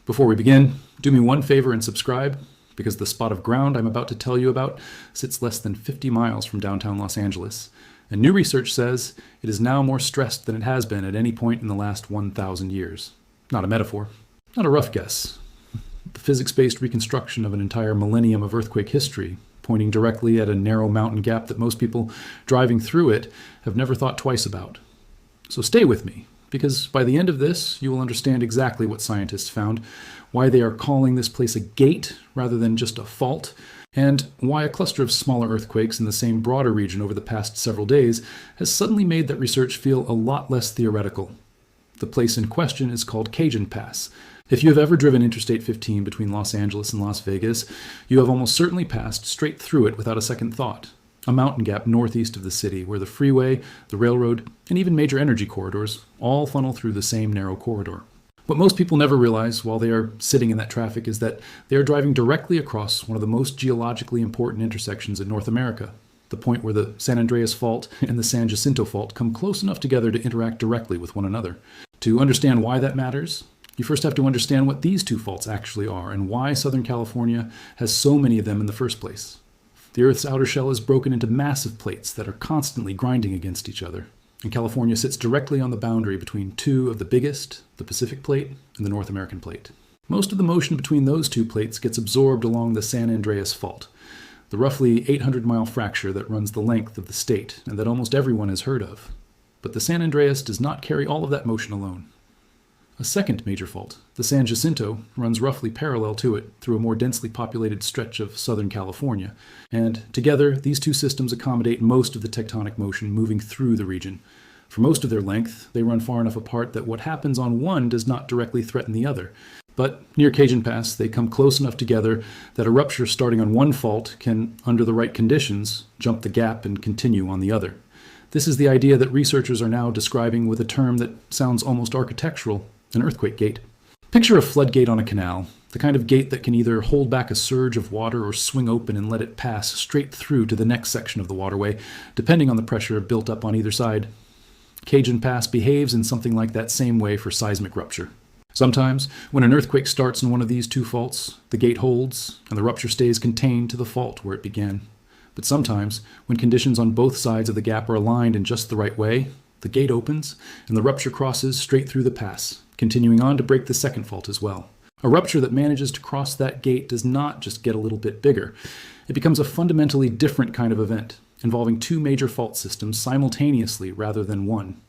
Before we begin, do me one favor and subscribe, because the spot of ground I'm about to tell you about sits less than 50 miles from downtown Los Angeles, and new research says it is now more stressed than it has been at any point in the last 1,000 years. Not a metaphor, not a rough guess. The physics-based reconstruction of an entire millennium of earthquake history, pointing directly at a narrow mountain gap that most people driving through it have never thought twice about. So stay with me, because by the end of this, you will understand exactly what scientists found, why they are calling this place a gate rather than just a fault, and why a cluster of smaller earthquakes in the same broader region over the past several days has suddenly made that research feel a lot less theoretical. The place in question is called Cajun Pass. If you have ever driven Interstate 15 between Los Angeles and Las Vegas, you have almost certainly passed straight through it without a second thought. A mountain gap northeast of the city where the freeway, the railroad, and even major energy corridors all funnel through the same narrow corridor. What most people never realize while they are sitting in that traffic is that they are driving directly across one of the most geologically important intersections in North America, the point where the San Andreas Fault and the San Jacinto Fault come close enough together to interact directly with one another. To understand why that matters, you first have to understand what these two faults actually are and why Southern California has so many of them in the first place. The Earth's outer shell is broken into massive plates that are constantly grinding against each other, and California sits directly on the boundary between two of the biggest, the Pacific Plate and the North American Plate. Most of the motion between those two plates gets absorbed along the San Andreas Fault, the roughly 800-mile fracture that runs the length of the state and that almost everyone has heard of. But the San Andreas does not carry all of that motion alone. A second major fault, the San Jacinto, runs roughly parallel to it through a more densely populated stretch of Southern California, and together these two systems accommodate most of the tectonic motion moving through the region. For most of their length, they run far enough apart that what happens on one does not directly threaten the other. But near Cajun Pass, they come close enough together that a rupture starting on one fault can, under the right conditions, jump the gap and continue on the other. This is the idea that researchers are now describing with a term that sounds almost architectural: an earthquake gate. Picture a floodgate on a canal, the kind of gate that can either hold back a surge of water or swing open and let it pass straight through to the next section of the waterway, depending on the pressure built up on either side. Cajun Pass behaves in something like that same way for seismic rupture. Sometimes, when an earthquake starts in one of these two faults, the gate holds and the rupture stays contained to the fault where it began. But sometimes, when conditions on both sides of the gap are aligned in just the right way, the gate opens and the rupture crosses straight through the pass, continuing on to break the second fault as well. A rupture that manages to cross that gate does not just get a little bit bigger. It becomes a fundamentally different kind of event, involving two major fault systems simultaneously rather than one.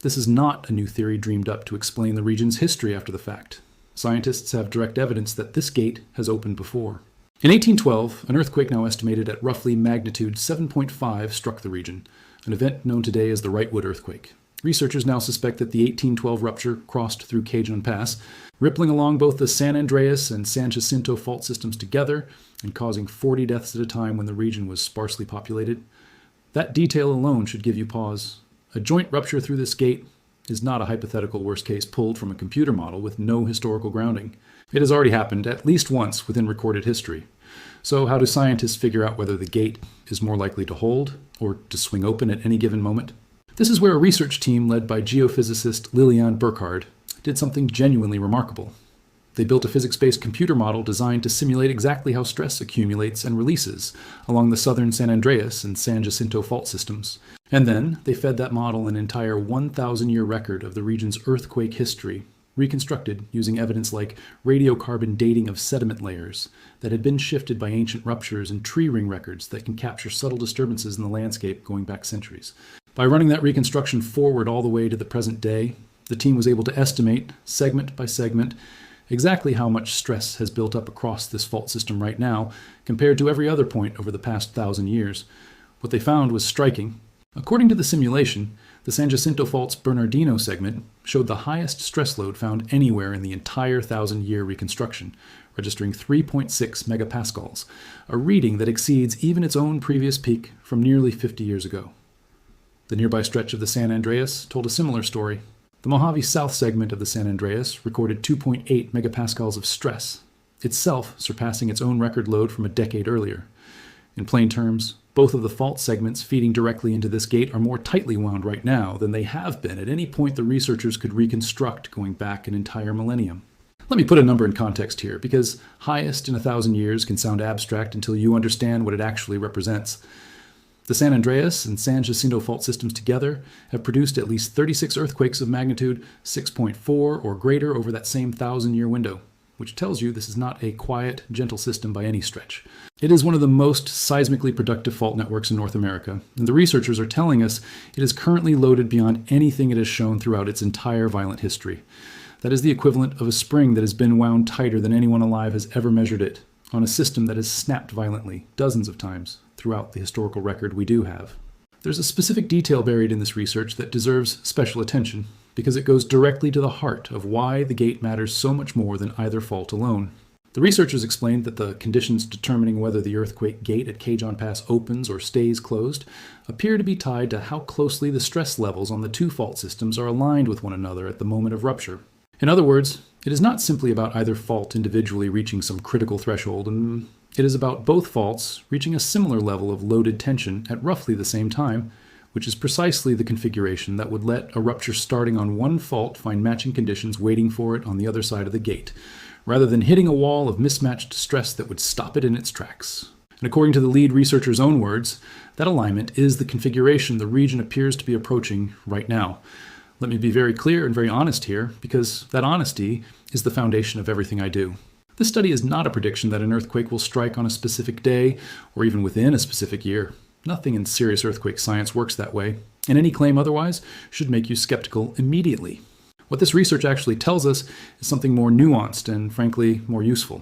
This is not a new theory dreamed up to explain the region's history after the fact. Scientists have direct evidence that this gate has opened before. In 1812, an earthquake now estimated at roughly magnitude 7.5 struck the region, an event known today as the Wrightwood earthquake. Researchers now suspect that the 1812 rupture crossed through Cajun Pass, rippling along both the San Andreas and San Jacinto fault systems together and causing 40 deaths at a time when the region was sparsely populated. That detail alone should give you pause. A joint rupture through this gate is not a hypothetical worst case pulled from a computer model with no historical grounding. It has already happened at least once within recorded history. So how do scientists figure out whether the gate is more likely to hold or to swing open at any given moment? This is where a research team led by geophysicist Liliane Burkhardt did something genuinely remarkable. They built a physics-based computer model designed to simulate exactly how stress accumulates and releases along the southern San Andreas and San Jacinto fault systems. And then they fed that model an entire 1,000-year record of the region's earthquake history, reconstructed using evidence like radiocarbon dating of sediment layers that had been shifted by ancient ruptures and tree ring records that can capture subtle disturbances in the landscape going back centuries. By running that reconstruction forward all the way to the present day, the team was able to estimate, segment by segment, exactly how much stress has built up across this fault system right now compared to every other point over the past 1,000 years. What they found was striking. According to the simulation, the San Jacinto Fault's Bernardino segment showed the highest stress load found anywhere in the entire 1,000-year reconstruction, registering 3.6 megapascals, a reading that exceeds even its own previous peak from nearly 50 years ago. The nearby stretch of the San Andreas told a similar story. The Mojave South segment of the San Andreas recorded 2.8 megapascals of stress, itself surpassing its own record load from a decade earlier. In plain terms, both of the fault segments feeding directly into this gate are more tightly wound right now than they have been at any point the researchers could reconstruct going back an entire millennium. Let me put a number in context here, because highest in 1,000 years can sound abstract until you understand what it actually represents. The San Andreas and San Jacinto fault systems together have produced at least 36 earthquakes of magnitude 6.4 or greater over that same 1,000-year window, which tells you this is not a quiet, gentle system by any stretch. It is one of the most seismically productive fault networks in North America, and the researchers are telling us it is currently loaded beyond anything it has shown throughout its entire violent history. That is the equivalent of a spring that has been wound tighter than anyone alive has ever measured it, on a system that has snapped violently dozens of times throughout the historical record we do have. There's a specific detail buried in this research that deserves special attention, because it goes directly to the heart of why the gate matters so much more than either fault alone. The researchers explained that the conditions determining whether the earthquake gate at Cajon Pass opens or stays closed appear to be tied to how closely the stress levels on the two fault systems are aligned with one another at the moment of rupture. In other words, it is not simply about either fault individually reaching some critical threshold, and it is about both faults reaching a similar level of loaded tension at roughly the same time, which is precisely the configuration that would let a rupture starting on one fault find matching conditions waiting for it on the other side of the gate, rather than hitting a wall of mismatched stress that would stop it in its tracks. And according to the lead researcher's own words, that alignment is the configuration the region appears to be approaching right now. Let me be very clear and very honest here, because that honesty is the foundation of everything I do. This study is not a prediction that an earthquake will strike on a specific day or even within a specific year. Nothing in serious earthquake science works that way, and any claim otherwise should make you skeptical immediately. What this research actually tells us is something more nuanced and, frankly, more useful.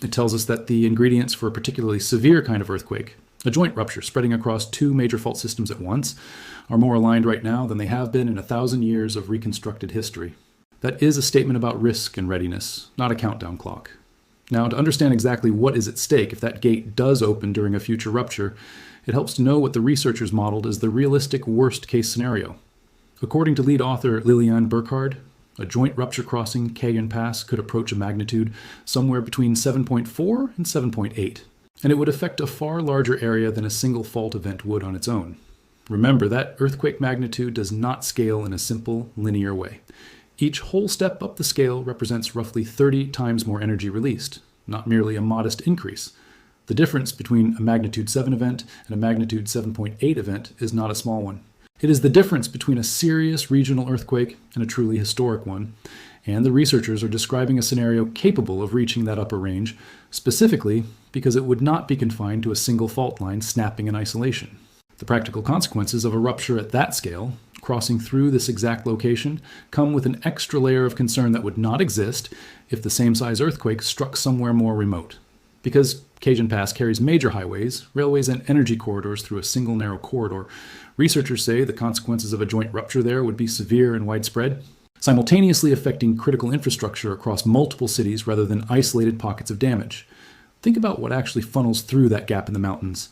It tells us that the ingredients for a particularly severe kind of earthquake, a joint rupture spreading across two major fault systems at once, are more aligned right now than they have been in 1,000 years of reconstructed history. That is a statement about risk and readiness, not a countdown clock. Now, to understand exactly what is at stake if that gate does open during a future rupture, it helps to know what the researchers modeled as the realistic worst-case scenario. According to lead author Liliane Burkhardt, a joint rupture crossing Cajon Pass could approach a magnitude somewhere between 7.4 and 7.8, and it would affect a far larger area than a single fault event would on its own. Remember, that earthquake magnitude does not scale in a simple, linear way. Each whole step up the scale represents roughly 30 times more energy released, not merely a modest increase. The difference between a magnitude 7 event and a magnitude 7.8 event is not a small one. It is the difference between a serious regional earthquake and a truly historic one, and the researchers are describing a scenario capable of reaching that upper range, specifically because it would not be confined to a single fault line snapping in isolation. The practical consequences of a rupture at that scale, crossing through this exact location, come with an extra layer of concern that would not exist if the same size earthquake struck somewhere more remote. Because Cajon Pass carries major highways, railways, and energy corridors through a single narrow corridor, researchers say the consequences of a joint rupture there would be severe and widespread, simultaneously affecting critical infrastructure across multiple cities rather than isolated pockets of damage. Think about what actually funnels through that gap in the mountains.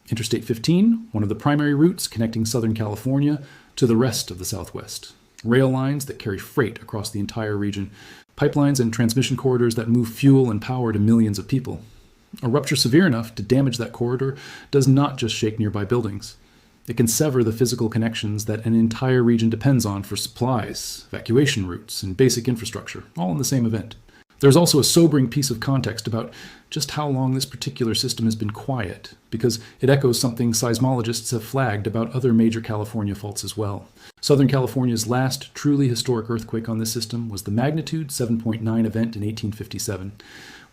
Interstate 15, one of the primary routes connecting Southern California to the rest of the Southwest. Rail lines that carry freight across the entire region. Pipelines and transmission corridors that move fuel and power to millions of people. A rupture severe enough to damage that corridor does not just shake nearby buildings. It can sever the physical connections that an entire region depends on for supplies, evacuation routes, and basic infrastructure, all in the same event. There's also a sobering piece of context about just how long this particular system has been quiet, because it echoes something seismologists have flagged about other major California faults as well. Southern California's last truly historic earthquake on this system was the magnitude 7.9 event in 1857,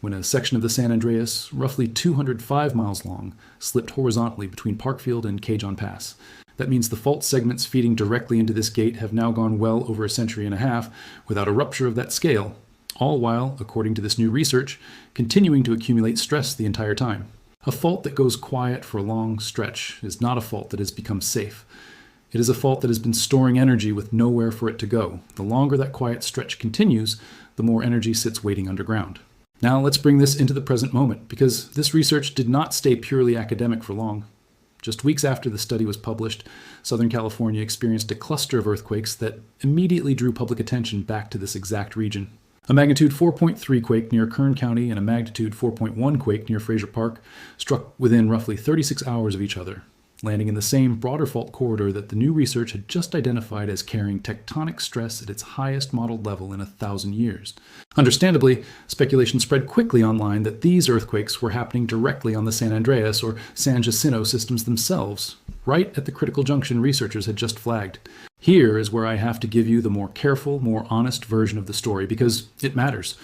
when a section of the San Andreas, roughly 205 miles long, slipped horizontally between Parkfield and Cajon Pass. That means the fault segments feeding directly into this gate have now gone well over a century and a half without a rupture of that scale, all while, according to this new research, continuing to accumulate stress the entire time. A fault that goes quiet for a long stretch is not a fault that has become safe. It is a fault that has been storing energy with nowhere for it to go. The longer that quiet stretch continues, the more energy sits waiting underground. Now let's bring this into the present moment, because this research did not stay purely academic for long. Just weeks after the study was published, Southern California experienced a cluster of earthquakes that immediately drew public attention back to this exact region. A magnitude 4.3 quake near Kern County and a magnitude 4.1 quake near Fraser Park struck within roughly 36 hours of each other. landing in the same broader fault corridor that the new research had just identified as carrying tectonic stress at its highest modeled level in 1,000 years. Understandably, speculation spread quickly online that these earthquakes were happening directly on the San Andreas or San Jacinto systems themselves, right at the critical junction researchers had just flagged. Here is where I have to give you the more careful, more honest version of the story, because it matters.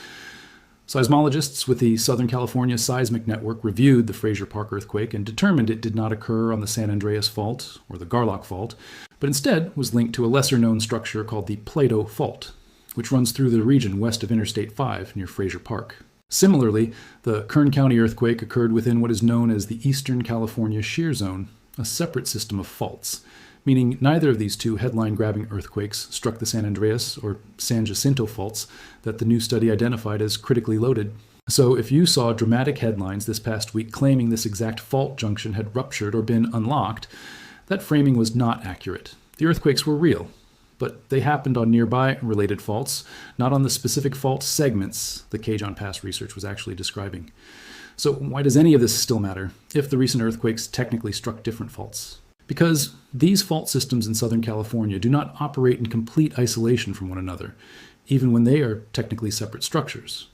Seismologists with the Southern California Seismic Network reviewed the Fraser Park earthquake and determined it did not occur on the San Andreas Fault or the Garlock Fault, but instead was linked to a lesser-known structure called the Plato Fault, which runs through the region west of Interstate 5 near Fraser Park. Similarly, the Kern County earthquake occurred within what is known as the Eastern California Shear Zone, a separate system of faults, meaning neither of these two headline-grabbing earthquakes struck the San Andreas or San Jacinto faults that the new study identified as critically loaded. So if you saw dramatic headlines this past week claiming this exact fault junction had ruptured or been unlocked, that framing was not accurate. The earthquakes were real, but they happened on nearby related faults, not on the specific fault segments the Cajon Pass research was actually describing. So why does any of this still matter if the recent earthquakes technically struck different faults? Because these fault systems in Southern California do not operate in complete isolation from one another, even when they are technically separate structures.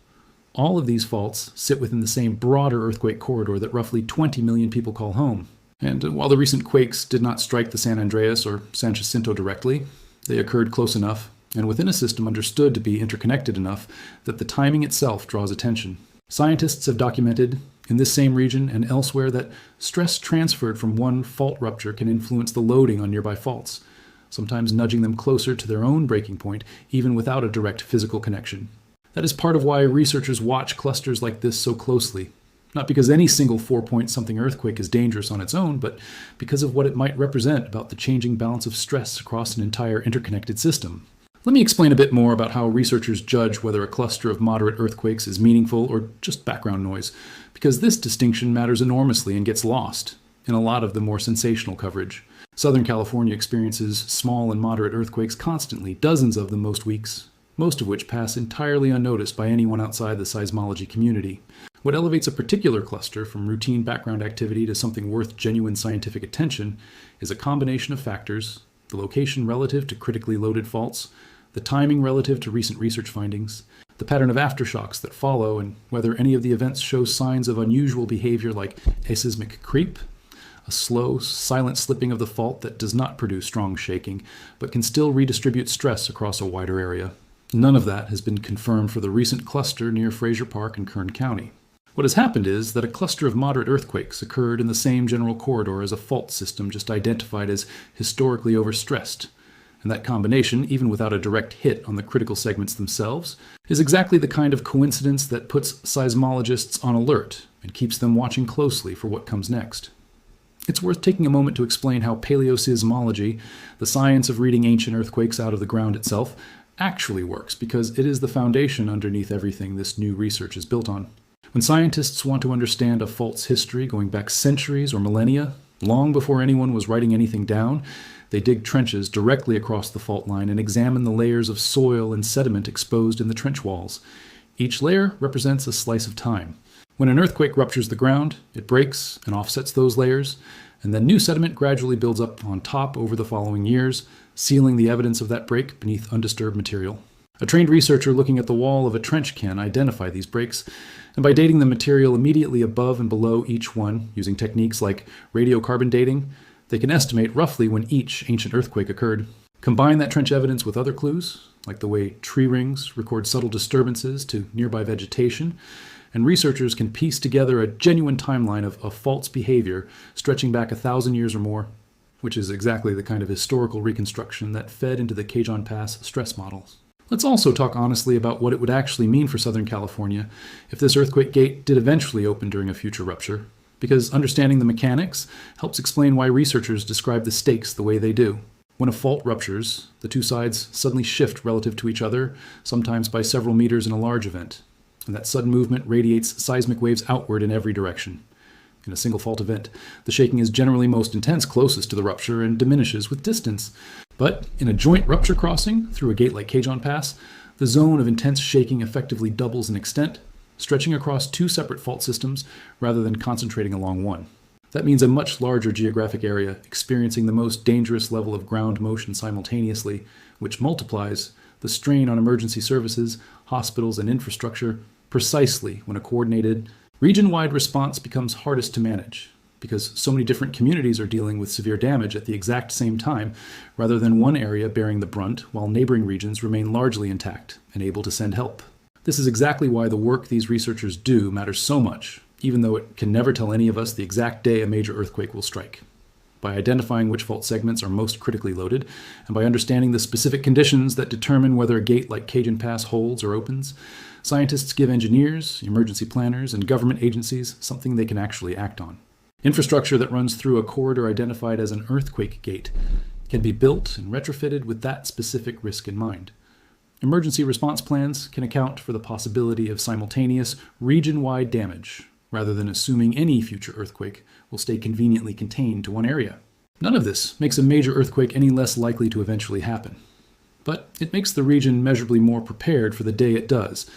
All of these faults sit within the same broader earthquake corridor that roughly 20 million people call home. And while the recent quakes did not strike the San Andreas or San Jacinto directly, they occurred close enough and within a system understood to be interconnected enough that the timing itself draws attention. Scientists have documented in this same region and elsewhere that stress transferred from one fault rupture can influence the loading on nearby faults, sometimes nudging them closer to their own breaking point, even without a direct physical connection. That is part of why researchers watch clusters like this so closely. Not because any single 4-point-something earthquake is dangerous on its own, but because of what it might represent about the changing balance of stress across an entire interconnected system. Let me explain a bit more about how researchers judge whether a cluster of moderate earthquakes is meaningful or just background noise, because this distinction matters enormously and gets lost in a lot of the more sensational coverage. Southern California experiences small and moderate earthquakes constantly, dozens of them most weeks, most of which pass entirely unnoticed by anyone outside the seismology community. What elevates a particular cluster from routine background activity to something worth genuine scientific attention is a combination of factors: the location relative to critically loaded faults, the timing relative to recent research findings, the pattern of aftershocks that follow, and whether any of the events show signs of unusual behavior like aseismic creep, a slow, silent slipping of the fault that does not produce strong shaking, but can still redistribute stress across a wider area. None of that has been confirmed for the recent cluster near Fraser Park in Kern County. What has happened is that a cluster of moderate earthquakes occurred in the same general corridor as a fault system just identified as historically overstressed. And that combination, even without a direct hit on the critical segments themselves, is exactly the kind of coincidence that puts seismologists on alert and keeps them watching closely for what comes next. It's worth taking a moment to explain how paleoseismology, the science of reading ancient earthquakes out of the ground itself, actually works, because it is the foundation underneath everything this new research is built on. When scientists want to understand a fault's history going back centuries or millennia, long before anyone was writing anything down, they dig trenches directly across the fault line and examine the layers of soil and sediment exposed in the trench walls. Each layer represents a slice of time. When an earthquake ruptures the ground, it breaks and offsets those layers, and then new sediment gradually builds up on top over the following years, sealing the evidence of that break beneath undisturbed material. A trained researcher looking at the wall of a trench can identify these breaks, and by dating the material immediately above and below each one, using techniques like radiocarbon dating, they can estimate roughly when each ancient earthquake occurred. Combine that trench evidence with other clues, like the way tree rings record subtle disturbances to nearby vegetation, and researchers can piece together a genuine timeline of a fault's behavior stretching back 1,000 years or more, which is exactly the kind of historical reconstruction that fed into the Cajon Pass stress models. Let's also talk honestly about what it would actually mean for Southern California if this earthquake gate did eventually open during a future rupture, because understanding the mechanics helps explain why researchers describe the stakes the way they do. When a fault ruptures, the two sides suddenly shift relative to each other, sometimes by several meters in a large event, and that sudden movement radiates seismic waves outward in every direction. In a single fault event, the shaking is generally most intense closest to the rupture and diminishes with distance. But in a joint rupture crossing through a gate like Cajon Pass, the zone of intense shaking effectively doubles in extent, stretching across two separate fault systems rather than concentrating along one. That means a much larger geographic area experiencing the most dangerous level of ground motion simultaneously, which multiplies the strain on emergency services, hospitals, and infrastructure precisely when a coordinated, region-wide response becomes hardest to manage, because so many different communities are dealing with severe damage at the exact same time, rather than one area bearing the brunt while neighboring regions remain largely intact and able to send help. This is exactly why the work these researchers do matters so much, even though it can never tell any of us the exact day a major earthquake will strike. By identifying which fault segments are most critically loaded, and by understanding the specific conditions that determine whether a gate like Cajun Pass holds or opens, scientists give engineers, emergency planners, and government agencies something they can actually act on. Infrastructure that runs through a corridor identified as an earthquake gate can be built and retrofitted with that specific risk in mind. Emergency response plans can account for the possibility of simultaneous, region-wide damage, rather than assuming any future earthquake will stay conveniently contained to one area. None of this makes a major earthquake any less likely to eventually happen. But it makes the region measurably more prepared for the day it does,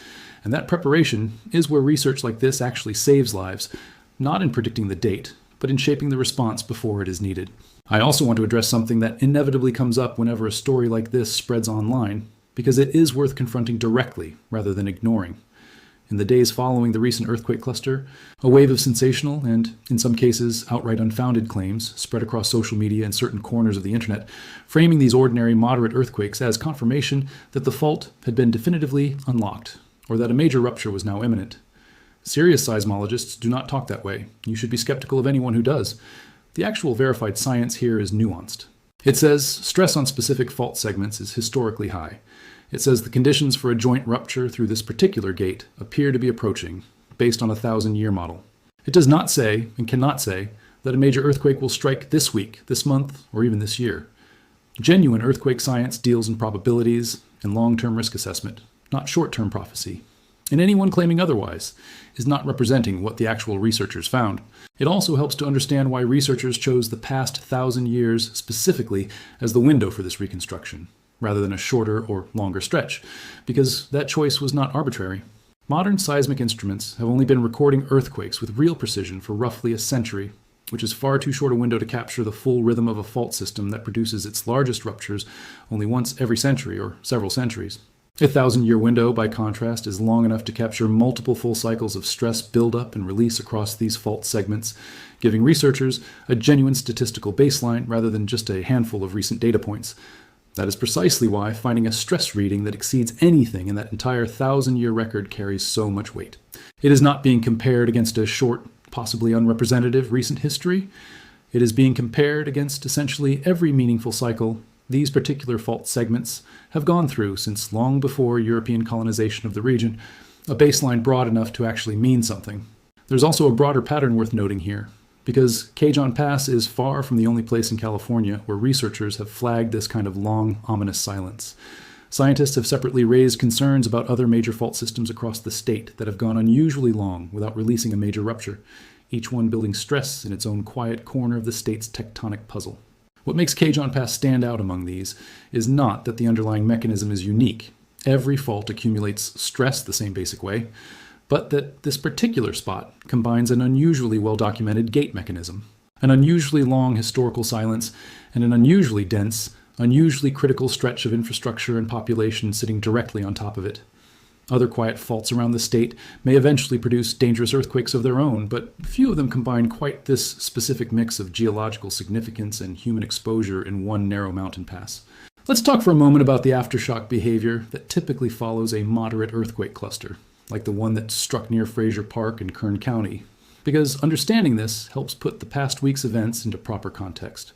and that preparation is where research like this actually saves lives, not in predicting the date, but in shaping the response before it is needed. I also want to address something that inevitably comes up whenever a story like this spreads online, because it is worth confronting directly rather than ignoring. In the days following the recent earthquake cluster, a wave of sensational and, in some cases, outright unfounded claims spread across social media and certain corners of the internet, framing these ordinary moderate earthquakes as confirmation that the fault had been definitively unlocked, or that a major rupture was now imminent. Serious seismologists do not talk that way. You should be skeptical of anyone who does. The actual verified science here is nuanced. It says stress on specific fault segments is historically high. It says the conditions for a joint rupture through this particular gate appear to be approaching, based on a 1,000-year model. It does not say, and cannot say, that a major earthquake will strike this week, this month, or even this year. Genuine earthquake science deals in probabilities and long-term risk assessment, not short-term prophecy. And anyone claiming otherwise is not representing what the actual researchers found. It also helps to understand why researchers chose the past 1,000 years specifically as the window for this reconstruction, rather than a shorter or longer stretch, because that choice was not arbitrary. Modern seismic instruments have only been recording earthquakes with real precision for roughly a century, which is far too short a window to capture the full rhythm of a fault system that produces its largest ruptures only once every century or several centuries. A 1,000-year window, by contrast, is long enough to capture multiple full cycles of stress buildup and release across these fault segments, giving researchers a genuine statistical baseline rather than just a handful of recent data points. That is precisely why finding a stress reading that exceeds anything in that entire 1,000-year record carries so much weight. It is not being compared against a short, possibly unrepresentative recent history. It is being compared against essentially every meaningful cycle these particular fault segments have gone through since long before European colonization of the region, a baseline broad enough to actually mean something. There's also a broader pattern worth noting here, because Cajun Pass is far from the only place in California where researchers have flagged this kind of long, ominous silence. Scientists have separately raised concerns about other major fault systems across the state that have gone unusually long without releasing a major rupture, each one building stress in its own quiet corner of the state's tectonic puzzle. What makes Cajun Pass stand out among these is not that the underlying mechanism is unique. Every fault accumulates stress the same basic way, but that this particular spot combines an unusually well-documented gate mechanism, an unusually long historical silence, and an unusually dense, unusually critical stretch of infrastructure and population sitting directly on top of it. Other quiet faults around the state may eventually produce dangerous earthquakes of their own, but few of them combine quite this specific mix of geological significance and human exposure in one narrow mountain pass. Let's talk for a moment about the aftershock behavior that typically follows a moderate earthquake cluster, like the one that struck near Fraser Park in Kern County, because understanding this helps put the past week's events into proper context.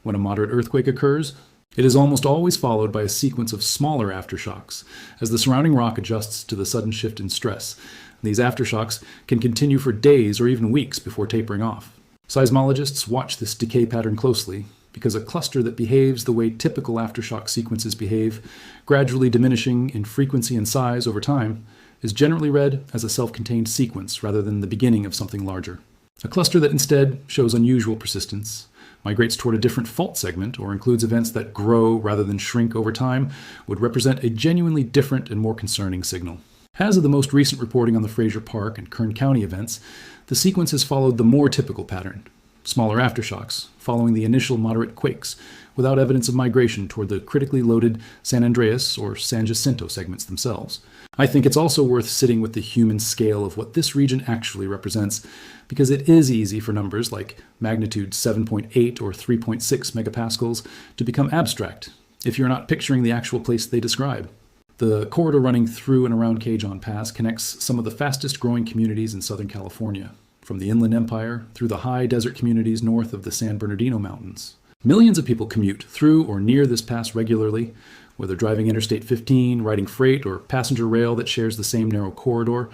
When a moderate earthquake occurs, it is almost always followed by a sequence of smaller aftershocks, as the surrounding rock adjusts to the sudden shift in stress. These aftershocks can continue for days or even weeks before tapering off. Seismologists watch this decay pattern closely, because a cluster that behaves the way typical aftershock sequences behave, gradually diminishing in frequency and size over time, is generally read as a self-contained sequence rather than the beginning of something larger. A cluster that instead shows unusual persistence, migrates toward a different fault segment, or includes events that grow rather than shrink over time, would represent a genuinely different and more concerning signal. As of the most recent reporting on the Fraser Park and Kern County events, the sequence has followed the more typical pattern, smaller aftershocks, following the initial moderate quakes, without evidence of migration toward the critically loaded San Andreas or San Jacinto segments themselves. I think it's also worth sitting with the human scale of what this region actually represents, because it is easy for numbers like magnitude 7.8 or 3.6 megapascals to become abstract if you're not picturing the actual place they describe. The corridor running through and around Cajon Pass connects some of the fastest growing communities in Southern California, from the Inland Empire through the high desert communities north of the San Bernardino Mountains. Millions of people commute through or near this pass regularly, whether driving Interstate 15, riding freight or passenger rail that shares the same narrow corridor,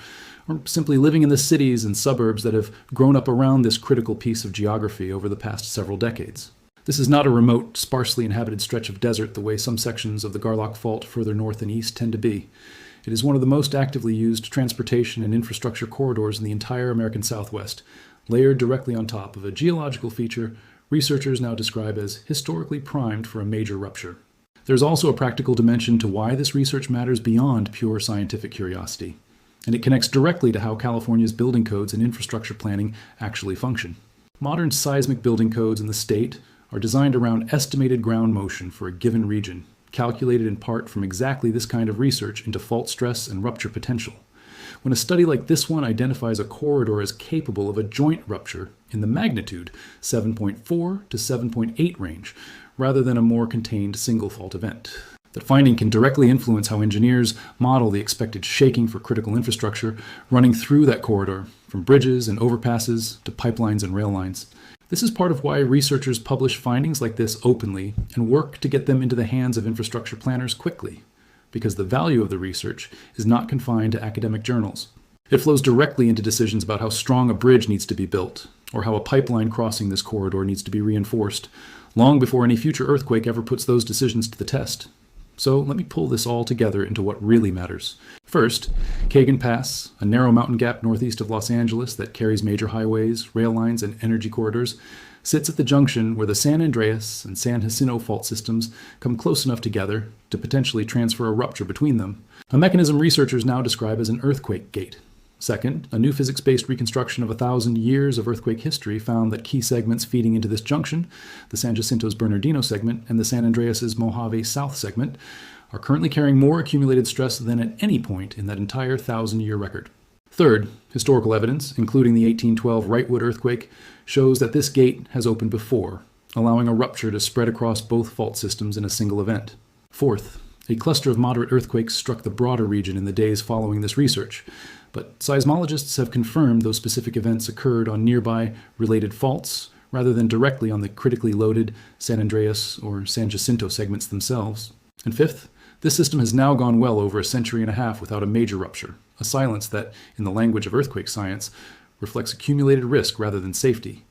or simply living in the cities and suburbs that have grown up around this critical piece of geography over the past several decades. This is not a remote, sparsely inhabited stretch of desert the way some sections of the Garlock Fault further north and east tend to be. It is one of the most actively used transportation and infrastructure corridors in the entire American Southwest, layered directly on top of a geological feature researchers now describe as historically primed for a major rupture. There's also a practical dimension to why this research matters beyond pure scientific curiosity, and it connects directly to how California's building codes and infrastructure planning actually function. Modern seismic building codes in the state are designed around estimated ground motion for a given region, calculated in part from exactly this kind of research into fault stress and rupture potential. When a study like this one identifies a corridor as capable of a joint rupture in the magnitude 7.4 to 7.8 range, rather than a more contained single fault event, that finding can directly influence how engineers model the expected shaking for critical infrastructure running through that corridor, from bridges and overpasses to pipelines and rail lines. This is part of why researchers publish findings like this openly and work to get them into the hands of infrastructure planners quickly, because the value of the research is not confined to academic journals. It flows directly into decisions about how strong a bridge needs to be built, or how a pipeline crossing this corridor needs to be reinforced, long before any future earthquake ever puts those decisions to the test. So let me pull this all together into what really matters. First, Cajon Pass, a narrow mountain gap northeast of Los Angeles that carries major highways, rail lines, and energy corridors, sits at the junction where the San Andreas and San Jacinto fault systems come close enough together to potentially transfer a rupture between them, a mechanism researchers now describe as an earthquake gate. Second, a new physics-based reconstruction of 1,000 years of earthquake history found that key segments feeding into this junction, the San Jacinto's Bernardino segment and the San Andreas's Mojave South segment, are currently carrying more accumulated stress than at any point in that entire 1,000-year record. Third, historical evidence, including the 1812 Wrightwood earthquake, shows that this gate has opened before, allowing a rupture to spread across both fault systems in a single event. Fourth, a cluster of moderate earthquakes struck the broader region in the days following this research, but seismologists have confirmed those specific events occurred on nearby related faults rather than directly on the critically loaded San Andreas or San Jacinto segments themselves. And fifth, this system has now gone well over a century and a half without a major rupture, a silence that, in the language of earthquake science, reflects accumulated risk rather than safety.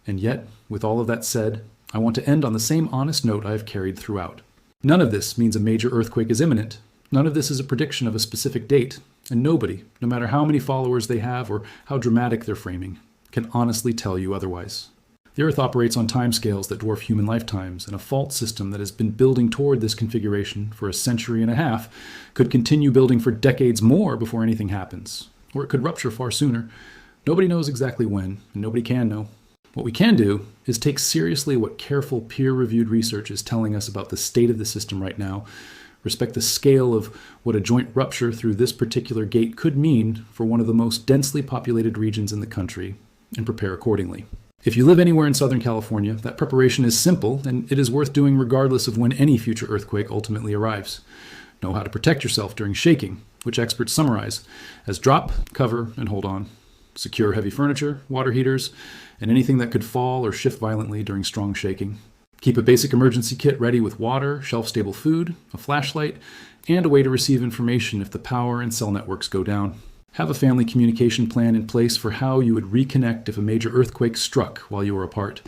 And yet, with all of that said, I want to end on the same honest note I have carried throughout. None of this means a major earthquake is imminent. None of this is a prediction of a specific date, and nobody, no matter how many followers they have or how dramatic their framing, can honestly tell you otherwise. The Earth operates on timescales that dwarf human lifetimes, and a fault system that has been building toward this configuration for a century and a half could continue building for decades more before anything happens, or it could rupture far sooner. Nobody knows exactly when, and nobody can know. What we can do is take seriously what careful peer-reviewed research is telling us about the state of the system right now, respect the scale of what a joint rupture through this particular gate could mean for one of the most densely populated regions in the country, and prepare accordingly. If you live anywhere in Southern California, that preparation is simple, and it is worth doing regardless of when any future earthquake ultimately arrives. Know how to protect yourself during shaking, which experts summarize as drop, cover, and hold on. Secure heavy furniture, water heaters, and anything that could fall or shift violently during strong shaking. Keep a basic emergency kit ready with water, shelf-stable food, a flashlight, and a way to receive information if the power and cell networks go down. Have a family communication plan in place for how you would reconnect if a major earthquake struck while you were apart.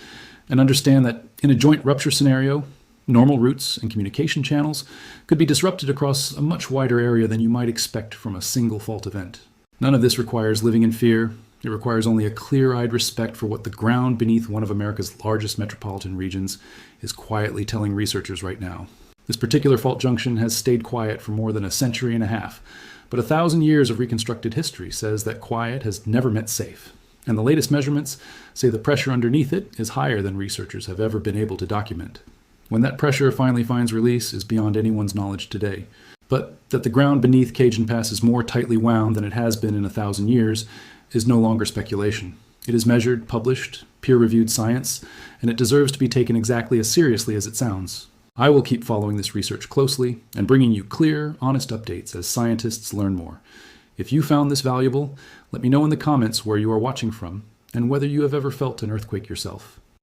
And understand that in a joint rupture scenario, normal routes and communication channels could be disrupted across a much wider area than you might expect from a single fault event. None of this requires living in fear. It requires only a clear-eyed respect for what the ground beneath one of America's largest metropolitan regions is quietly telling researchers right now. This particular fault junction has stayed quiet for more than a century and a half, but 1,000 years of reconstructed history says that quiet has never meant safe. And the latest measurements say the pressure underneath it is higher than researchers have ever been able to document. When that pressure finally finds release is beyond anyone's knowledge today. But that the ground beneath Cajun Pass is more tightly wound than it has been in 1,000 years is no longer speculation. It is measured, published, peer-reviewed science, and it deserves to be taken exactly as seriously as it sounds. I will keep following this research closely and bringing you clear, honest updates as scientists learn more. If you found this valuable, let me know in the comments where you are watching from and whether you have ever felt an earthquake yourself.